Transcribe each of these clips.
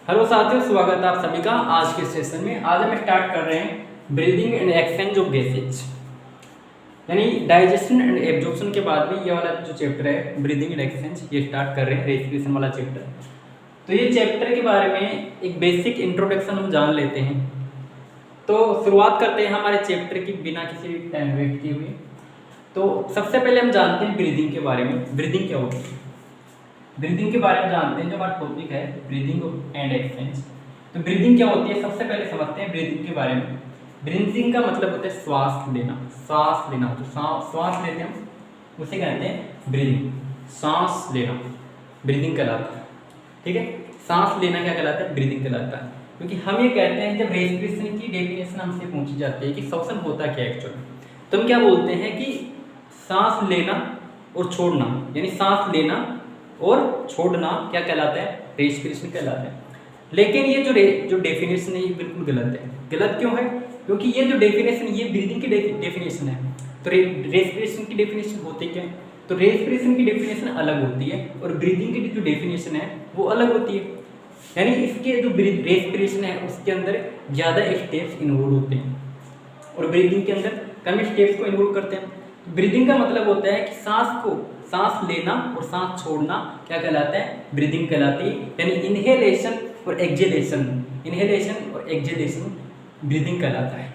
Hello साथियों, स्वागत है आप सभी का आज के सेशन में। आज हम स्टार्ट कर रहे हैं breathing and exchange of gases, यानी डाइजेशन एंड एब्जॉर्प्शन के बाद भी ये वाला जो चैप्टर है ब्रीदिंग एंड एक्सचेंज, ये स्टार्ट कर रहे हैं रेस्पिरेशन वाला चैप्टर। तो ये चैप्टर के बारे में एक बेसिक इंट्रोडक्शन हम जान लेते हैं। तो शुरुआत करते हैं हमारे चैप्टर की बिना किसी टाइम वेस्ट किए हुए। तो सबसे पहले हम जानते हैं ब्रीदिंग के बारे में। ब्रीदिंग क्या होती है, ब्रीदिंग के बारे में जानते हैं। जो हमारा टॉपिक है ब्रीदिंग एंड एक्सचेंज, तो ब्रीदिंग क्या होती है सबसे पहले समझते हैं ब्रीदिंग के बारे में। ब्रीदिंग का मतलब होता है श्वास लेना। सांस लेना, तो श्वास लेते हैं हम, उसे कहते हैं ब्रीदिंग। सांस लेना ब्रीदिंग कहलाता है, ठीक है। सांस लेना क्या कहलाता है, ब्रीदिंग कहलाता है। क्योंकि हम ये कहते हैं जब रेस्पिरेशन की डेफिनेशन हमसे पूछी जाती है कि श्वसन होता क्या है एक्चुअली, तो हम क्या बोलते हैं कि सांस लेना और छोड़ना, यानी सांस लेना और छोड़ना क्या कहलाता है, रेस्पिरेशन कहलाता है। लेकिन ये जो डेफिनेशन है ये बिल्कुल गलत है। गलत क्यों है, क्योंकि ये जो डेफिनेशन ये ब्रीदिंग की डेफिनेशन है, तो रेस्पिरेशन की डेफिनेशन होती क्या है, तो रेस्पिरेशन की डेफिनेशन अलग होती है और ब्रीदिंग की जो डेफिनेशन है वो अलग होती है। यानी इसके जो रेस्पिरेशन है उसके अंदर ज़्यादा स्टेप्स इन्वॉल्व होते हैं और ब्रीदिंग के अंदर कम स्टेप्स को इन्वॉल्व करते हैं। ब्रीदिंग का मतलब होता है कि सांस लेना और सांस छोड़ना क्या कहलाता है, ब्रीदिंग कहलाती है। यानी इनहेलेशन और एक्सहेलेशन, इनहेलेशन और एक्सहेलेशन ब्रीदिंग कहलाता है।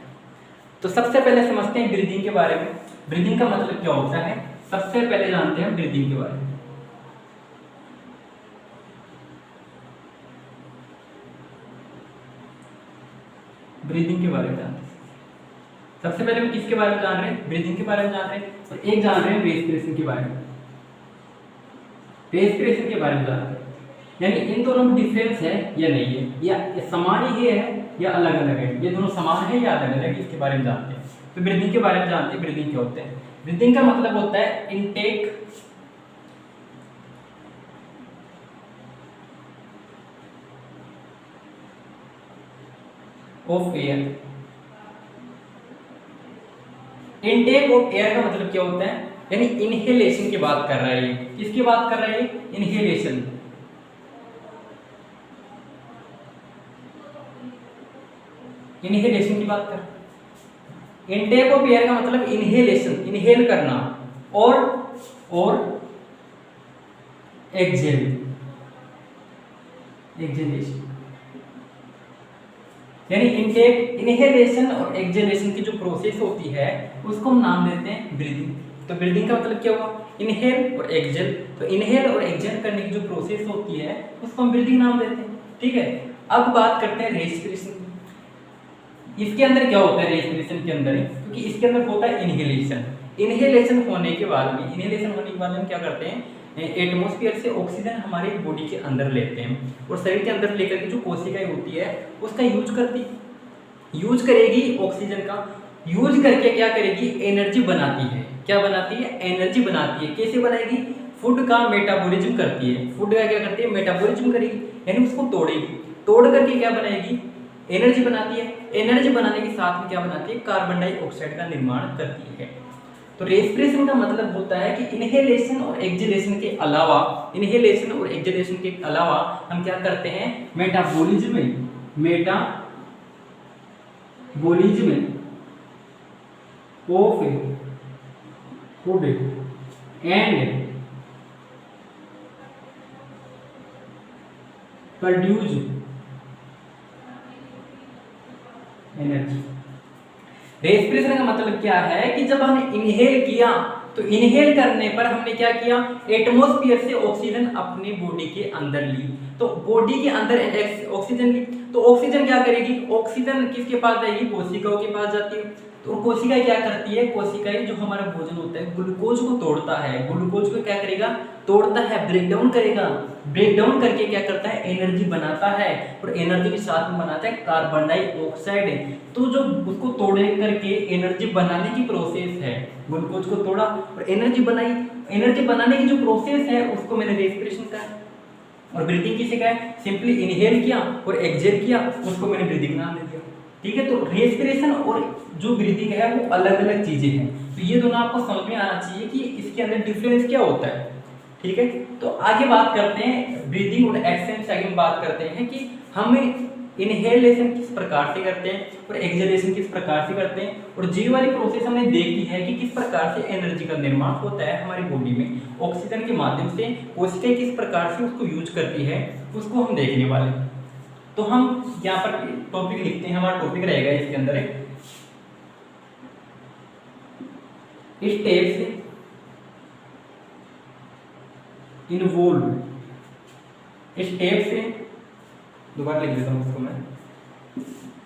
तो सबसे पहले समझते हैं ब्रीदिंग के बारे में। ब्रीदिंग का मतलब क्या होता है, सबसे पहले जानते हैं ब्रीदिंग के बारे में। ब्रीदिंग के बारे में जानते हैं। सबसे पहले हम किसके बारे में जान रहे हैं, ब्रीदिंग के बारे में जान रहे हैं, और एक जान रहे हैं रेस्पिरेशन के बारे में। रेस्पिरेशन के बारे में जान रहे हैं, यानी इन दोनों में डिफरेंस है या नहीं है, या समान ही है या अलग अलग है, ये दोनों समान है या अलग अलग है, इसके बारे में जानते हैं। तो ब्रीदिंग के बारे में जानते हैं। ब्रीदिंग क्या होता है, ब्रीदिंग का मतलब होता है intake of air. Intake of air का मतलब क्या होता है, यानी इनहेलेशन की बात कर रहा है ये। किसकी बात कर रहा है ये, इनहेलेशन। इनहेलेशन की बात कर। इनटेक ऑफ एयर का मतलब इनहेलेशन, इनहेल करना, और एक्सहेल, एक्सहेलेशन। यानी इनटेक, इनहेलेशन और एक्सहेलेशन की जो प्रोसेस होती है उसको हम नाम देते हैं ब्रीदिंग। तो ब्रीदिंग का मतलब क्या हुआ, इनहेल और एक्सहेल। तो इनहेल और एक्सहेल करने की जो प्रोसेस होती है उसको हम ब्रीदिंग नाम देते हैं, ठीक है। अब बात करते हैं रेस्पिरेशन की। इसके अंदर क्या होता है रेस्पिरेशन के अंदर, क्योंकि इसके अंदर होता है इनहेलेशन। इनहेलेशन होने के बाद में, इनहेलेशन होने के बाद हम क्या करते हैं, एटमॉस्फेयर से ऑक्सीजन हमारे बॉडी के अंदर लेते हैं और शरीर के अंदर लेकर के जो कोशिकाएं होती है उसका यूज करेगी ऑक्सीजन का। यूज करके क्या करेगी, एनर्जी बनाती है। क्या बनाती है, एनर्जी बनाती है। कैसे बनाएगी, फूड का मेटाबॉलिज्म करती है। फूड का क्या करती है, मेटाबॉलिज्म करेगी, यानी उसको तोड़ेगी। तोड़ करके क्या बनाएगी, एनर्जी बनाती है। एनर्जी बनाने के साथ में क्या बनाती है, कार्बन डाइऑक्साइड का निर्माण करती है। तो रेस्पिरेशन का मतलब होता है कि इनहेलेशन और एक्सहेलेशन के अलावा, इनहेलेशन और एक्सहेलेशन के अलावा हम क्या करते हैं, metabolism of food and produce energy. Respiration का मतलब क्या है कि जब हमने इनहेल किया तो इनहेल करने पर हमने क्या किया, एटमॉस्फेयर से ऑक्सीजन अपनी बॉडी के अंदर ली। तो बॉडी के अंदर ऑक्सीजन ली तो ऑक्सीजन क्या करेगी, ऑक्सीजन किसके पास जाएगी, कोशिकाओं के पास जाती है। तो कोशिकाएं क्या करती है, कोशिकाएं जो हमारा भोजन होता है ग्लूकोज को तोड़ता है। ग्लूकोज को क्या करेगा, तोड़ता है, ब्रेक डाउन करेगा। ब्रेक डाउन करके क्या करता है, एनर्जी बनाता है, और एनर्जी के साथ में बनाता है कार्बन डाइऑक्साइड। तो जो उसको तोड़े करके एनर्जी बनाने की प्रोसेस है, ग्लूकोज को तोड़ा और एनर्जी बनाई। एनर्जी बनाने की जो प्रोसेस है उसको मैंने रेस्पिरेशन कहा। और ब्रीदिंग किसे कहा है, सिंपली इनहेल किया और एक्सहेल किया, उसको मैंने ब्रीदिंग नाम दे दिया, ठीक है। तो रेस्पिरेशन और जो ब्रीदिंग है वो अलग अलग चीजें हैं। तो ये दोनों आपको समझ में आना चाहिए कि इसके अंदर डिफरेंस क्या होता है, ठीक है। तो आगे बात करते हैं ब्रीदिंग और एक्सहेलेशन से। आगे हम बात करते हैं कि हम इनहेलेशन किस प्रकार से करते हैं और एक्सहेलेशन किस प्रकार से करते हैं, और जी वाली प्रोसेस हमने देखी है कि किस प्रकार से एनर्जी का निर्माण होता है हमारी बॉडी में ऑक्सीजन के माध्यम से, कोशिकाएं किस प्रकार से उसको यूज करती है, उसको हम देखने वाले। तो हम यहाँ पर टॉपिक लिखते हैं, हमारा टॉपिक रहेगा इसके अंदर स्टेप्स इन्वॉल्व, स्टेप से दोबारा लिख देता हूँ उसको मैं,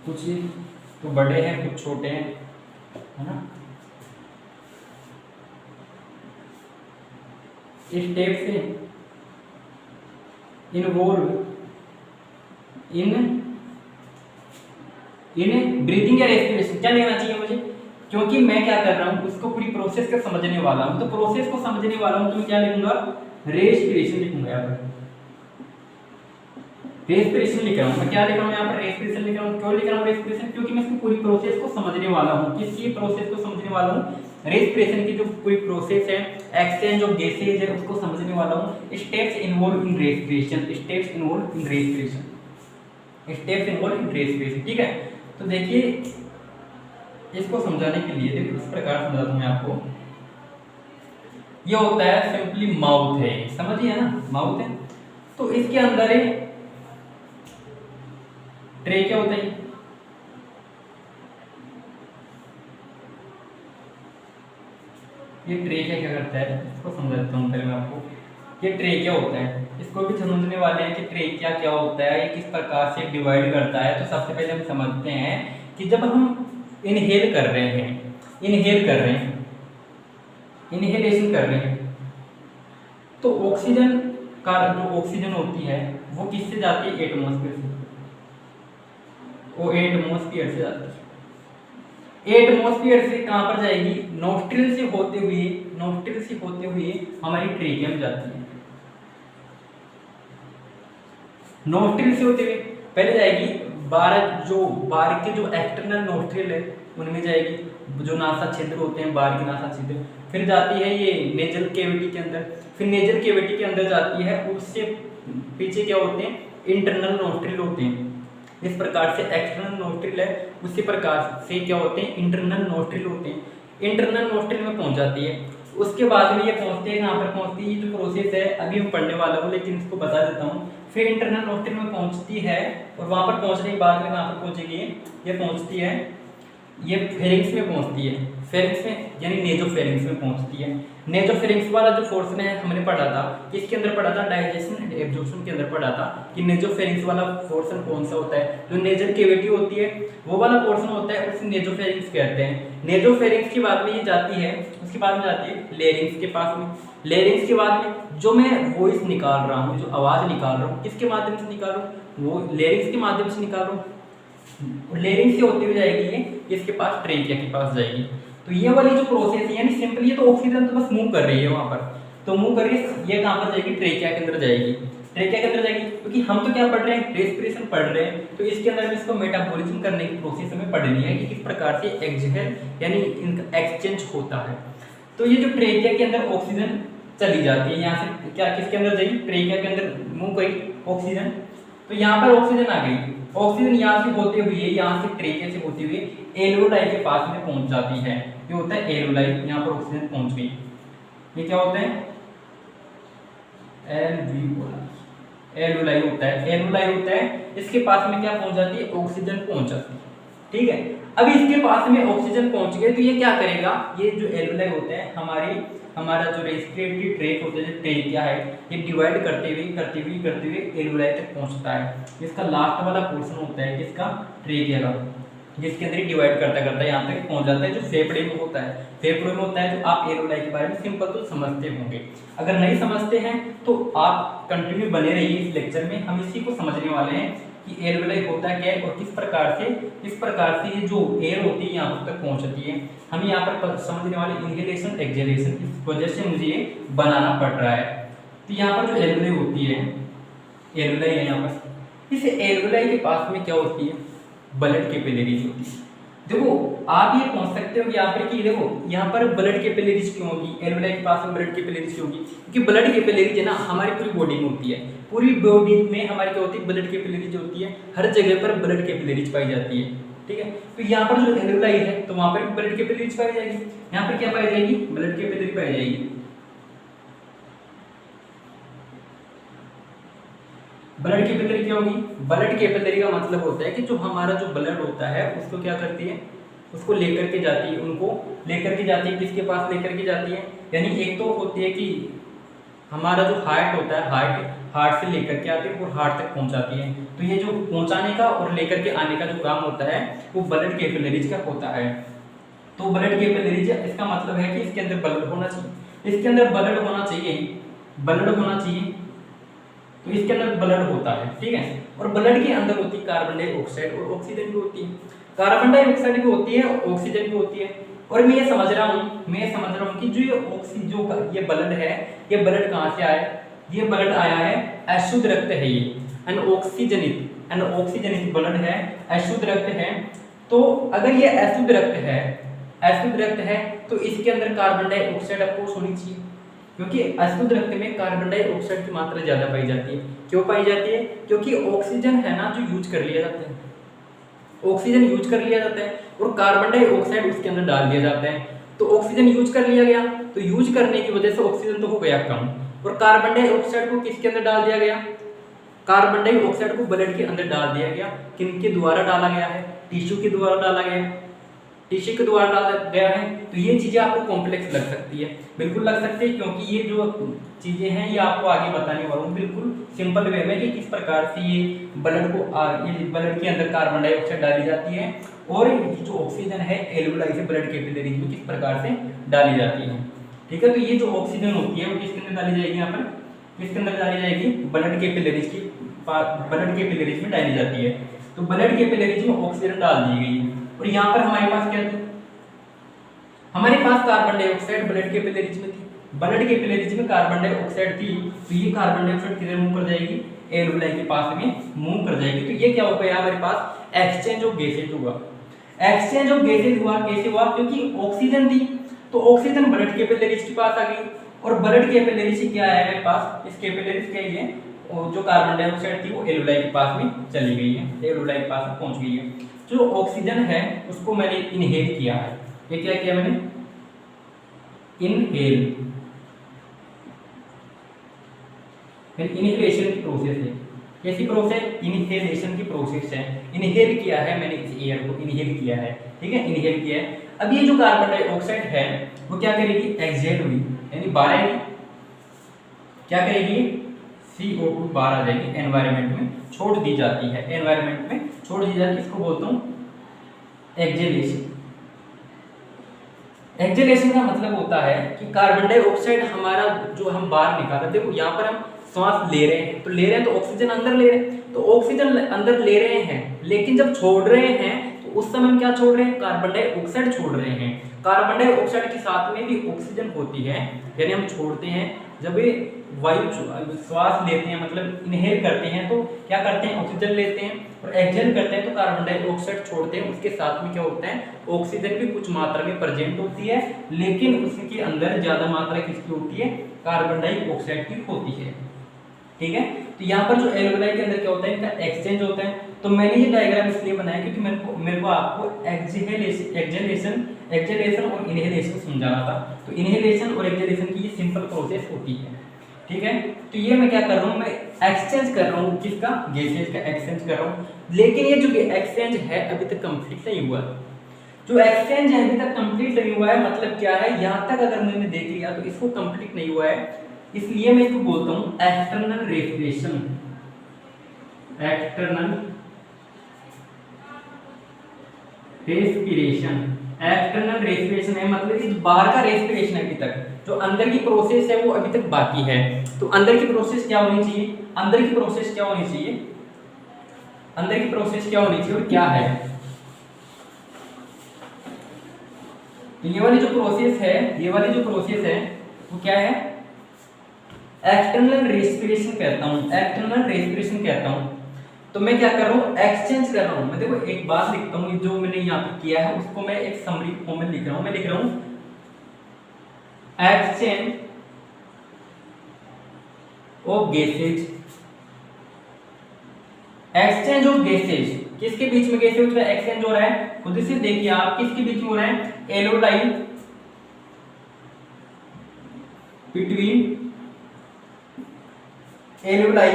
कुछ तो बड़े हैं कुछ छोटे हैं, है ना। स्टेप से इन्वॉल्व इन ब्रीदिंग या रेस्पिरेशन। क्या लेना चाहिए मुझे, क्योंकि मैं क्या कर रहा हूँ उसको पूरी प्रोसेस को समझने वाला हूँ, तो प्रोसेस को समझने वाला हूँ तो मैं क्या लिखूंगा, रेस्पिरेशन लिखूंगा। यहाँ पर रेस्पिरेशन लिख रहा हूँ मैं, क्या लिख रहा हूँ यहाँ पर, रेस्पिरेशन लिख रहा हूँ। क्यों लिख रहा हूँ रेस्पिरेशन, क्योंकि मैं इसकी पूरी प्रोसेस को समझने वाला हूँ। किसकी प्रोसेस को समझने वाला हूँ, रेस्पिरेशन की जो पूरी प्रोसेस है, एक्सचेंज ऑफ गैसेज है, उसको समझने वाला हूँ। Steps involve in respiration, steps involve in respiration, steps involve in respiration. ठीक है, तो देखिए इसको समझाने के लिए देखिए इस प्रकार समझाता हूँ मैं आपको। ये होता है सिंपली माउथ है, समझिए ना, माउथ है। तो इसके अंदर है ट्रे, क्या होता है, ये ट्रे क्या करता है, इसको समझाता हूँ पहले मैं आपको। ये ट्रे क्या होता है, इसको भी समझने वाले हैं कि ट्रे क्या क्या होता है, ये किस प्रकार से डिवाइड करता है। तो सबसे पहले हम समझते हैं कि जब हम इनहेल कर रहे हैं, इनहेल कर रहे हैं, इनहेलेशन कर रहे हैं, तो ऑक्सीजन का जो ऑक्सीजन होती है वो किससे जाती है, एटमॉस्फेयर से, वो एटमॉस्फेयर से जाती है। एटमॉस्फेयर से कहां पर जाएगी, नोस्ट्रिल से होते हुए, नोस्ट्रिल से होते हुए हमारी ट्रेकिया में जाती है। नोस्ट्रिल से होते हुए पहले जाएगी बाहर के जो एक्सटर्नल नोस्ट्रिल है उनमें जाएगी, जो नासा छिद्र होते हैं बाहर के नासा छिद्र, फिर जाती है ये नेजल केविटी के अंदर, फिर नेजल केविटी के अंदर जाती है, उससे पीछे क्या होते हैं, इंटरनल नोस्ट्रिल होते हैं। इस प्रकार से एक्सटर्नल नोस्ट्रिल है, उसी प्रकार से क्या होते हैं, इंटरनल नोस्ट्रिल होते हैं। इंटरनल नोस्ट्रिल में पहुंच जाती है, उसके बाद में ये पहुंचते हैं, यहाँ पर पहुंचती है, जो प्रोसेस है अभी हम पढ़ने वाला हूँ लेकिन इसको बता देता हूँ। फिर इंटरनल नोस्ट्रिल में पहुंचती है और वहां पर पहुंचने के बाद में कहाँ पर पहुंचेगी, ये पहुंचती है, ये फेरिंग्स में पहुंचती है, फेरिंग्स में यानी नेजोफेरिंग्स में पहुंचती है। नेजोफेरिंग्स वाला जो पोर्शन है हमने पढ़ा था, किसके अंदर पढ़ा था, डाइजेशन एंड एब्जॉर्प्शन के अंदर पढ़ा था कि नेजोफेरिंग्स वाला पोर्शन कौन सा होता है, जो नेजल केविटी होती है वो वाला पोर्शन होता है, उसे नेजोफेरिंग्स कहते हैं। नेजोफेरिंग्स के बाद में ये जाती है, उसके बाद में जाती है लेरिंग्स के पास में। लेरिंग्स के बाद में जो मैं वॉइस निकाल रहा हूँ, जो आवाज निकाल रहा हूँ, किसके माध्यम से निकाल रहा हूँ, वो लेरिंग्स के माध्यम से निकाल रहा हूँ। लेरिंग से होती हुई जाएगी ये इसके पास, ट्रेकिया के पास जाएगी। तो ये वाली जो प्रोसेस है, यानी सिंपली ये तो ऑक्सीजन तो बस मूव कर रही है वहां पर, तो मूव कर रही है, ये कहां पर जाएगी, ट्रेकिया के अंदर जाएगी। ट्रेकिया के अंदर जाएगी क्योंकि हम तो क्या पढ़ रहे हैं, रेस्पिरेशन पढ़ रहे हैं, तो इसके अंदर इसको मेटाबॉलिज्म करने की प्रोसेस हमें पढ़नी है कि किस प्रकार से एक्सहेल यानी इनका एक्सचेंज होता है। तो ये जो ट्रेकिया के अंदर ऑक्सीजन चली जाती है, यहाँ से क्या किसके अंदर जाएगी, ट्रेकिया के अंदर मूव गई ऑक्सीजन, तो यहाँ पर ऑक्सीजन आ गई। ऑक्सीजन यहाँ से होते हुए, यहाँ से ट्रेकिया से होते हुए एल्वेओलाई के पास में पहुंच जाती है। ये होता है एल्वेओलाई, यहाँ पर ऑक्सीजन पहुंच गई। ये क्या होता है, एल्वेओलाई होता है, एल्वेओलाई होता है, इसके पास में क्या पहुंच जाती है, ऑक्सीजन पहुंच जाती है। ठीक है, अब इसके पास में ऑक्सीजन पहुंच गए तो ये क्या करेगा, ये जो एल्वेओलाई होता है हमारा जो रेस्पिरेटरी ट्रैक होता है, जो ट्रेकिया है, ये डिवाइड करते हुए एल्वेओलाई तक पहुंचता है। इसका लास्ट वाला पोर्शन होता है किसका, ट्रेकिया का, जिसके अंदर डिवाइड करता यहाँ तक पहुंच जाता है, जो फेफड़े में होता है। फेफड़े में होता है, जो आप एल्वेओलाई के बारे में सिंपल तो समझते होंगे। अगर नहीं समझते हैं तो आप कंटिन्यू बने रहिए इस लेक्चर में, हम इसी को समझने वाले हैं कि एल्वेओलाई होता क्या है और किस प्रकार से ये जो एयर होती है यहाँ तक पहुंचती है। हम यहाँ पर समझने वाले इनहेलेशन एक्सहेलेशन, इस वजह से मुझे ये बनाना पड़ रहा है। तो यहाँ पर जो एल्वेओलाई होती है, एल्वेओलाई है यहाँ पर, इस एल्वेओलाई के पास में क्या होती है, ब्लड कैपिलरीज होती है। देखो आप ये पूछ सकते हो कि यहाँ पर कि देखो यहाँ पर ब्लड कैपिलरीज क्यों होगी, एल्वेलाई के पास में ब्लड कैपिलरीज क्यों होगी, क्योंकि ब्लड कैपिलरीज है ना हमारी पूरी बॉडी में होती है, पूरी बॉडी में हमारी क्या होती है ब्लड कैपिलरीज होती है, हर जगह पर ब्लड कैपिलरीज पाई जाती है। ठीक है, तो यहाँ पर जो एल्वेलाई है तो वहां पर ब्लड कैपिलरीज पाई जाएगी, यहाँ पर क्या पाई जाएगी ब्लड कैपिलरी पाई जाएगी। ब्लड कैपिलरी क्या होगी, ब्लड कैपिलरी का मतलब होता है कि जो हमारा जो ब्लड होता है उसको क्या करती है, उसको लेकर के जाती है, उनको लेकर के जाती है, किसके पास लेकर के जाती है, यानी एक तो होती है कि हमारा जो हार्ट होता है हार्ट से लेकर के आती है और हार्ट तक पहुंचाती है। तो ये जो पहुंचाने का और लेकर के आने का जो काम होता है वो ब्लड कैपिलरीज का होता है। तो ब्लड कैपिलरीज इसका मतलब है कि इसके अंदर ब्लड होना चाहिए, इसके अंदर ब्लड होना चाहिए, ब्लड होना चाहिए, तो इसके अंदर ब्लड होता है। ठीक है, और ब्लड के अंदर होती है कार्बन डाइऑक्साइड और ऑक्सीजन भी होती है, कार्बन डाइऑक्साइड भी होती है और ऑक्सीजन भी होती है। और मैं ये समझ रहा हूँ कि जो ये ब्लड है, ये ब्लड कहाँ से आया है, ये ब्लड आया है अशुद्ध रक्त है, ये अनऑक्सीजनित ब्लड है, अशुद्ध रक्त है। तो अगर ये अशुद्ध रक्त है तो इसके अंदर कार्बन डाइऑक्साइड अफकोर्स होनी चाहिए, क्योंकि अशुद्ध रक्त में कार्बन डाइऑक्साइड की मात्रा ज्यादा पाई जाती है। क्यों पाई जाती है, क्योंकि ऑक्सीजन है ना जो यूज कर लिया जाता है, ऑक्सीजन यूज कर लिया जाता है और कार्बन डाइऑक्साइड उसके अंदर डाल दिया जाता है। तो ऑक्सीजन यूज कर लिया गया, तो यूज करने की वजह से ऑक्सीजन तो हो गया कम, और कार्बन डाइऑक्साइड को किसके अंदर डाल दिया गया, कार्बन डाइऑक्साइड को ब्लड के अंदर डाल दिया गया। किनके द्वारा डाला गया है, टिश्यू के द्वारा डाला गया है, टिश्यू के द्वारा डाला गया है। तो ये चीजें आपको कॉम्प्लेक्स लग सकती है, बिल्कुल लग सकती है, क्योंकि ये जो चीजें हैं ये आपको आगे बताने वाला हूँ बिल्कुल सिंपल वे में कि किस प्रकार से ये ब्लड के अंदर कार्बन डाइऑक्साइड डाली जाती है और ये जो ऑक्सीजन है एल्वेलाई से ब्लड कैपिलरीज में किस प्रकार से डाली जाती है। ठीक है, तो ये जो ऑक्सीजन होती है वो किसके अंदर डाली जाएगी, यहाँ पर किसके अंदर डाली जाएगी, ब्लड कैपिलरीज में डाली जाती है। तो ब्लड कैपिलरीज में ऑक्सीजन डाल दी गई है और यहाँ पर हमारे पास क्या थी, हमारे पास कार्बन डाइऑक्साइड ब्लड कैपिलरीज में थी, ब्लड कैपिलरीज में कार्बन डाइऑक्साइड थी, तो ये कार्बन डाइऑक्साइड किधर मूव कर जाएगी, एल्वेलाई के पास में मूव कर जाएगी। तो ये क्या हो गया हमारे पास एक्सचेंज ऑफ गैसेज हुआ। एक्सचेंज ऑफ गैसेज हुआ, कैसे हुआ, क्योंकि ऑक्सीजन थी तो ऑक्सीजन ब्लड कैपिलरीज के पास आ गई और ब्लड कैपिलरीज से क्या है मेरे पास, इस कैपिलरीज के लिए जो कार्बन डाइऑक्साइड थी वो एल्वेलाई के पास में चली गई है, एल्वेलाई के पास में पहुंच गई है। जो ऑक्सीजन है उसको मैंने इनहेल किया है, ये क्या किया मैंने, इनहेलेशन की प्रोसेस है, कैसी प्रोसेस, इनहेलेशन की प्रोसेस है, इनहेल किया है मैंने इस एयर को इनहेल किया है। ठीक है, इनहेल किया है। अब ये जो कार्बन डाइऑक्साइड है वो क्या करेगी, एक्सहेल हुई यानी बाहर आएगी, क्या करेगी, CO2 बाहर आ जाएगी, एनवायरनमेंट में छोड़ दी जाती है, एनवायरनमेंट में छोड़ दी जाती है। इसको बोलता हूँ एक्सहेलेशन। एक्सहेलेशन का मतलब होता है कि कार्बन डाइऑक्साइड हमारा जो हम बाहर निकाल, देखो यहाँ पर हम सांस ले रहे हैं, तो ले रहे हैं तो ऑक्सीजन अंदर ले रहे हैं, तो ऑक्सीजन अंदर ले रहे हैं, लेकिन जब छोड़ रहे हैं तो उस समय हम क्या छोड़ रहे हैं, कार्बन डाइऑक्साइड छोड़ रहे हैं। कार्बन डाइऑक्साइड के साथ में भी ऑक्सीजन होती है, यानी हम छोड़ते हैं, जब ये वायु श्वास लेते हैं मतलब इनहेल करते हैं तो क्या करते हैं, ऑक्सीजन लेते हैं, और एक्सहेल करते हैं तो कार्बन डाइऑक्साइड छोड़ते हैं। उसके साथ में क्या होता है, ऑक्सीजन भी कुछ मात्रा में प्रेजेंट होती है, लेकिन उसके अंदर ज्यादा मात्रा किसकी होती है, कार्बन डाइऑक्साइड की होती है। ठीक है, तो यहाँ पर जो एल्वेलाई के अंदर क्या होता है, इनका एक्सचेंज होता है। तो मैंने ये डायग्राम इसलिए बनाया क्योंकि मेरे को आपको एक्सहेलेशन और इनहेलेशन समझाना था। तो इनहेलेशन और एक्सहेलेशन की ये सिंपल प्रोसेस होती है। ठीक है, तो ये मैं क्या कर रहा हूँ, मैं एक्सचेंज कर रहा हूँ, किसका, गैसेज का एक्सचेंज कर रहा हूँ। लेकिन ये जो एक्सचेंज है अभी तक कंप्लीट नहीं हुआ, जो एक्सचेंज है अभी तक कंप्लीट नहीं हुआ है, मतलब क्या है, यहाँ तक अगर मैंने देख लिया तो इसको कंप्लीट नहीं हुआ है, इसलिए मैं इसको बोलता हूँ एक्सटर्नल रेस्पिरेशन। एक्सटर्नल रेस्पिरेशन है मतलब कि बाहर का रेस्पिरेशन है, अभी तक जो अंदर की प्रोसेस है वो अभी तक बाकी है। तो अंदर की प्रोसेस क्या होनी चाहिए, अंदर की प्रोसेस क्या होनी चाहिए, अंदर की प्रोसेस क्या होनी चाहिए और क्या है, ये वाली जो प्रोसेस है वो क्या है, एक्सटर्नल रेस्पिरेशन कहता हूँ, एक्सटर्नल रेस्पिरेशन कहता हूँ। तो मैं क्या कर रहा हूँ, एक्सचेंज कर रहा हूँ। मैं देखो एक बात लिखता हूँ, जो मैंने यहाँ पे किया है उसको मैं एक समरी फॉर्म में लिख रहा हूँ। मैं लिख रहा हूँ exchange of gases. Exchange of gases किसके बीच में गैसेज का एक्सचेंज हो रहा है, खुद से देखिए आप, किसके बीच में हो रहा है, एलोलाई बिटवीन एलोलाई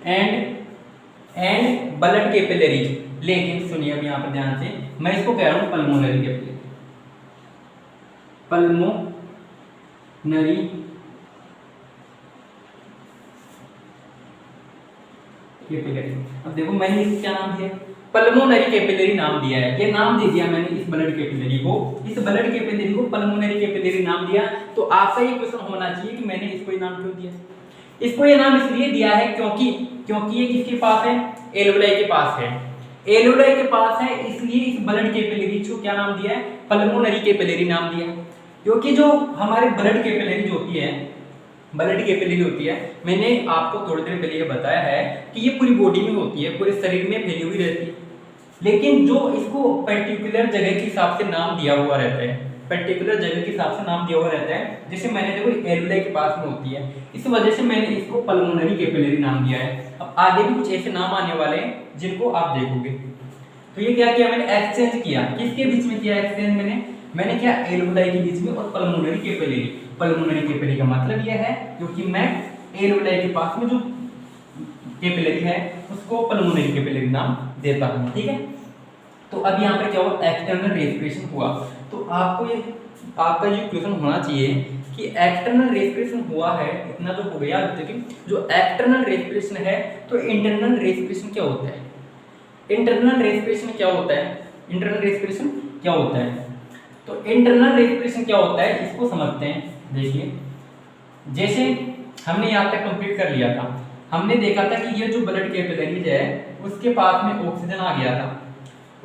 एंड ब्लड कैपिलरीज। लेकिन सुनिए अब यहां पर ध्यान से, मैं इसको कह रहा हूं पल्मोनरी कैपिलरी, पल्मोनरी कैपिलरी। अब देखो मैंने इसको क्या नाम दिया, पल्मोनरी कैपिलरी नाम दिया है। ये नाम दे दिया मैंने इस ब्लड कैपिलरी को, इस ब्लड कैपिलरी को पल्मोनरी कैपिलरी नाम दिया। तो आपका ये क्वेश्चन होना चाहिए कि मैंने इसको ये नाम क्यों दिया। इसको ये नाम इसलिए दिया है क्योंकि ये किसके पास है, एल्वेओलाई के पास है। एल्वेओलाई के पास है इसलिए इस ब्लड कैपिलरी को क्या नाम दिया है, पल्मोनरी कैपिलरी नाम दिया है। क्योंकि जो हमारे ब्लड कैपिलरी होती है, ब्लड कैपिलरी होती है, मैंने आपको थोड़ी देर पहले ये बताया है कि ये पूरी बॉडी में होती है, पूरे शरीर में फैली हुई रहती है। लेकिन जो इसको पर्टिकुलर जगह के हिसाब से नाम दिया हुआ रहता है, पर्टिकुलर जगह के हिसाब से नाम दिया हुआ रहता है। जैसे मैंने देखो एल्वेओलाई के पास में होती है, इस वजह से मैंने इसको पल्मोनरी कैपिलरी नाम दिया है। अब आगे भी कुछ ऐसे नाम आने वाले हैं जिनको आप देखोगे। तो ये क्या किया मैंने, एक्सचेंज किया। किसके बीच में किया एक्सचेंज, मैंने क्या, एल्वेओलाई के बीच में और पल्मोनरी कैपिलरी। पल्मोनरी कैपिलरी का मतलब यह है क्योंकि मैं एल्वेओलाई के पास में जो कैपिलरी है उसको पल्मोनरी कैपिलरी नाम देता हूं, ठीक है। तो अब यहाँ पर क्या हुआ, एक्सटर्नल रेस्पिरेशन हुआ। तो आपको ये आपका जो क्वेश्चन होना चाहिए कि एक्सटर्नल रेस्पिरेशन हुआ है, इतना तो हो गया। देखिए जो एक्सटर्नल रेस्पिरेशन है, तो इंटरनल रेस्पिरेशन क्या होता है, इंटरनल रेस्पिरेशन क्या होता है, इंटरनल रेस्पिरेशन क्या होता है। तो इंटरनल रेस्पिरेशन क्या होता है इसको समझते हैं। देखिए जैसे हमने यहाँ तक कंप्लीट कर लिया था, हमने देखा था कि ये जो ब्लड कैपिलरीज है उसके पास में ऑक्सीजन आ गया था,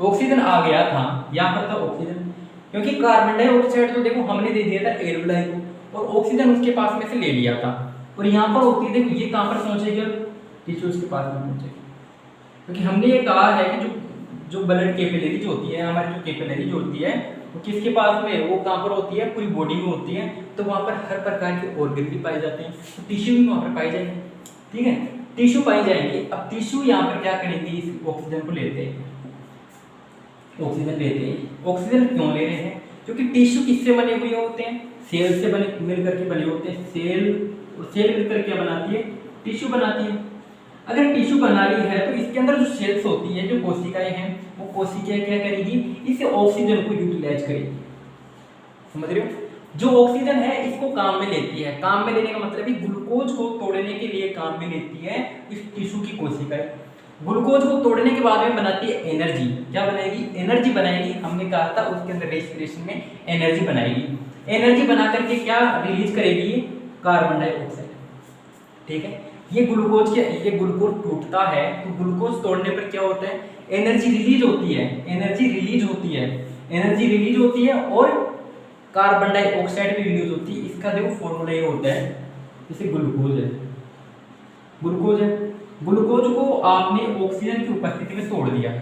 ऑक्सीजन आ गया था, यहाँ पर था ऑक्सीजन। क्योंकि कार्बन डाइऑक्साइड तो देखो हमने दे दिया था एल्वेओलाई को, और ऑक्सीजन उसके पास में से ले लिया था। और यहाँ पर होती है, देखो ये कहाँ पर पहुंचेगी, टिश्यूज के पास में पहुंचेगी। क्योंकि हमने ये कहा है कि जो ब्लड कैपिलरीज होती है, हमारी जो कैपिलरीज होती है वो किसके पास में, वो कहाँ पर होती है, पूरी बॉडी में होती है। तो वहाँ पर हर प्रकार के ऑर्गन भी पाए जाते हैं, तो टिश्यू भी वहाँ पर पाई जाएंगे, ठीक है, टिश्यू पाई जाएंगी। अब टिश्यू यहाँ पर क्या करेंगे, इस ऑक्सीजन को लेते हैं, ऑक्सीजन लेते हैं। ऑक्सीजन क्यों ले रहे हैं, क्योंकि टिश्यू किससे बने हुए होते हैं, सेल से बने, मिलकर के बने होते हैं। सेल और सेल मिलकर क्या बनाती है, टिश्यू बनाती है। अगर टिश्यू बना रही है तो इसके अंदर जो सेल्स होती है, जो कोशिकाएं हैं, वो कोशिकाएं क्या करेगी, इसे ऑक्सीजन को यूटिलाइज करेगी। समझ रहे हो, जो ऑक्सीजन है इसको काम में लेती है। काम में लेने का मतलब है ग्लूकोज को तोड़ने के लिए काम में लेती है इस टिश्यू की कोशिकाएं। ग्लूकोज को तोड़ने के बाद में बनाती है एनर्जी। क्या बनाएगी, एनर्जी बनाएगी। हमने कहा था उसके अंदर रेस्पिरेशन में एनर्जी बनाएगी। एनर्जी बना करके क्या रिलीज करेगी, कार्बन डाइऑक्साइड, ठीक है। ये ग्लूकोज टूटता है, तो ग्लूकोज तोड़ने पर क्या होता है, एनर्जी रिलीज होती है, एनर्जी रिलीज होती है, एनर्जी रिलीज होती है और कार्बन डाइऑक्साइड भी रिलीज होती है। इसका देखो फॉर्मूला ये होता है, जैसे ग्लूकोज है, ग्लूकोज है, ग्लूकोज को आपने ऑक्सीजन की उपस्थिति में तोड़ दिया,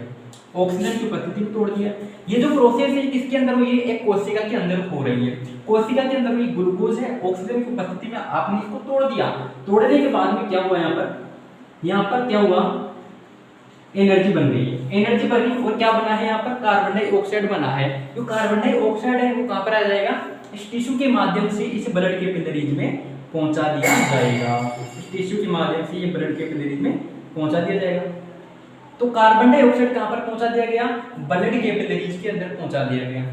ऑक्सीजन की उपस्थिति में तोड़ दिया। ये जो प्रोसेस है किसके अंदर हुई है, एक कोशिका के अंदर हो रही है। कोशिका के अंदर हुई ग्लूकोज है, ऑक्सीजन की उपस्थिति में आपने इसको तोड़ दिया। तोड़ने के बाद में क्या हुआ, यहाँ पर क्या हुआ, एनर्जी बन गई है, एनर्जी बनी और क्या बना है, यहाँ पर कार्बन डाइऑक्साइड बना है। जो कार्बन डाइऑक्साइड है वो कहाँ पर आ जाएगा, इस टिश्यू के माध्यम से इस ब्लड कैपिलरीज में पहुंचा दिया जाएगा। इस टिश्यू के माध्यम से ये ब्लड कैपिलरीज में पहुंचा दिया जाएगा। तो कार्बन डाइऑक्साइड कहाँ पर पहुंचा दिया गया, ब्लड कैपिलरीज के अंदर पहुंचा दिया गया।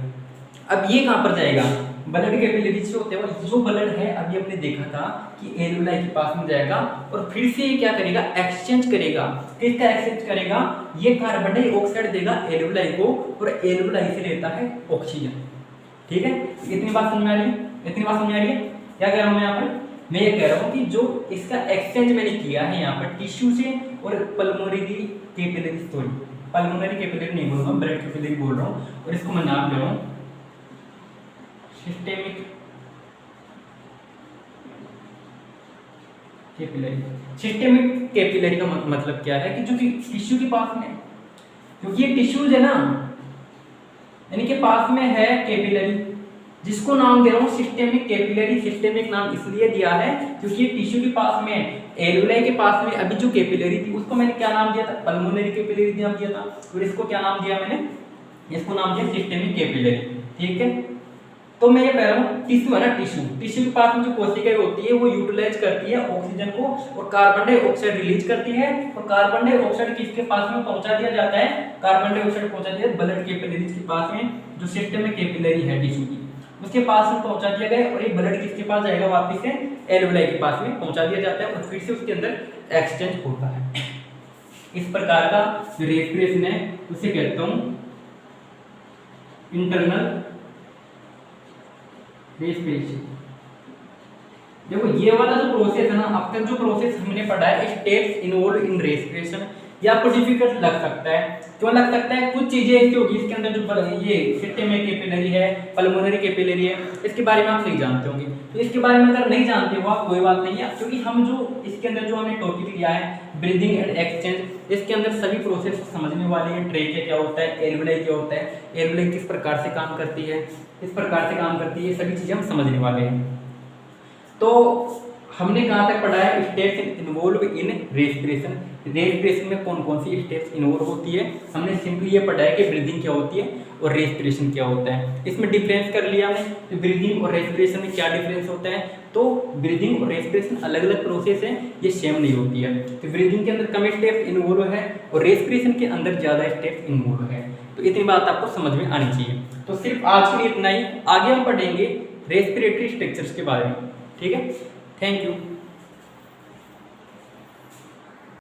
अब ये कहाँ पर जाएगा, ब्लड कैपिलरीज से होते हुए जो ब्लड है, अभी हमने देखा था कि एल्वेओलाई के पास में जाएगा और फिर से ये क्या करेगा, एक्सचेंज करेगा। किसका एक्सचेंज करेगा, ये कार्बन डाइऑक्साइड देगा एल्वेओलाई को और एल्वेओलाई से लेता है ऑक्सीजन, ठीक है। इतनी बात समझ में आ रही है, इतनी बात समझ में आ रही है। क्या कह रहा हूँ मैं यहाँ पर, मैं ये कह रहा हूँ कि जो इसका एक्सचेंज मैंने किया है यहाँ पर टिश्यू से और pulmonary capillary, sorry pulmonary capillary नहीं बोल रहा हूँ, ब्लड कैपिलरी बोल रहा हूँ, और इसको मैं नाम दे रहा हूँ सिस्टेमिक कैपिलरी। सिस्टेमिक कैपिलरी का मतलब क्या है कि जो कि टिश्यू के पास में, क्योंकि ये टिश्यूज है ना, यानी कि पास में है कैपिलरी, जिसको नाम दे रहा हूँ सिस्टेमिक कैपिलरी। सिस्टेमिक नाम इसलिए दिया है क्योंकि ये टिश्यू के पास में है। एलुलाई के पास में अभी जो कैपिलरी थी उसको मैंने क्या नाम दिया था, पल्मोनरी कैपिलरी नाम दिया था, और इसको क्या नाम दिया मैंने, इसको नाम दिया सिस्टेमिक कैपिलरी। ठीक है, तो मैं ये कह रहा हूँ टिश्यू है ना, टिश्यू के पास में जो कोशिकाएं होती है वो यूटिलाइज करती है ऑक्सीजन को और कार्बन डाइऑक्साइड रिलीज करती है, और कार्बन डाइऑक्साइड किसके पास में पहुंचा दिया जाता है, कार्बन डाइऑक्साइड पहुंचा दिया ब्लड कैपिलरीज के पास में, जो सिस्टेमिक कैपिलरी है टिश्यू की उसके पास में पहुंचा दिया गया, और ये ब्लड किसके पास जाएगा, वापस से एलुलाई के पास में पहुंचा दिया जाता है, और फिर से उसके अंदर एक्सचेंज होता है। इस प्रकार का जो रेस्पिरेशन है उसे कहता हूं इंटरनल रेस्पिरेशन। देखो ये वाला जो प्रोसेस है ना, अब तक जो प्रोसेस हमने पढ़ा है स्टेप्स इन्वॉल्व इन रेस्पिरेशन, ये आपको डिफिकल्ट लग सकता है। क्यों लग सकता है, कुछ चीजें ऐसी होगी इसके अंदर जो ये सिस्टेमिक कैपिलरी है, पल्मोनरी कैपिलरी है, इसके बारे में आप नहीं जानते होंगे। तो इसके बारे में अगर नहीं जानते हो आप, कोई बात नहीं है, क्योंकि हम जो इसके अंदर जो हमने टॉपिक लिया है ब्रीदिंग एंड एक्सचेंज, इसके अंदर सभी प्रोसेस को समझने वाले हैं। ट्रेकिया क्या होता है, एलुलाई क्या होता है, एलुलाई किस प्रकार से काम करती है, इस प्रकार से काम करती है, सभी चीजें हम समझने वाले हैं। तो हमने कहाँ तक पढ़ा है, steps involve in respiration. Respiration में कौन कौन सी स्टेप्स इन्वॉल्व होती है, हमने सिंपली ये पढ़ा है कि ब्रीदिंग क्या होती है और रेस्पिरेशन क्या होता है। इसमें डिफरेंस कर लिया हमने, तो ब्रीदिंग और रेस्पिरेशन में क्या डिफरेंस होता है। तो ब्रीदिंग और रेस्पिरेशन अलग अलग प्रोसेस है, ये सेम नहीं होती है। तो ब्रीदिंग के अंदर कम स्टेप्स इन्वॉल्व है और रेस्पिरेशन के अंदर ज़्यादा स्टेप्स इन्वॉल्व है। तो इतनी बात आपको समझ में आनी चाहिए। तो सिर्फ आज के लिए इतना ही, आगे हम पढ़ेंगे रेस्पिरेटरी स्ट्रक्चर्स के बारे में। ठीक है, थैंक यू।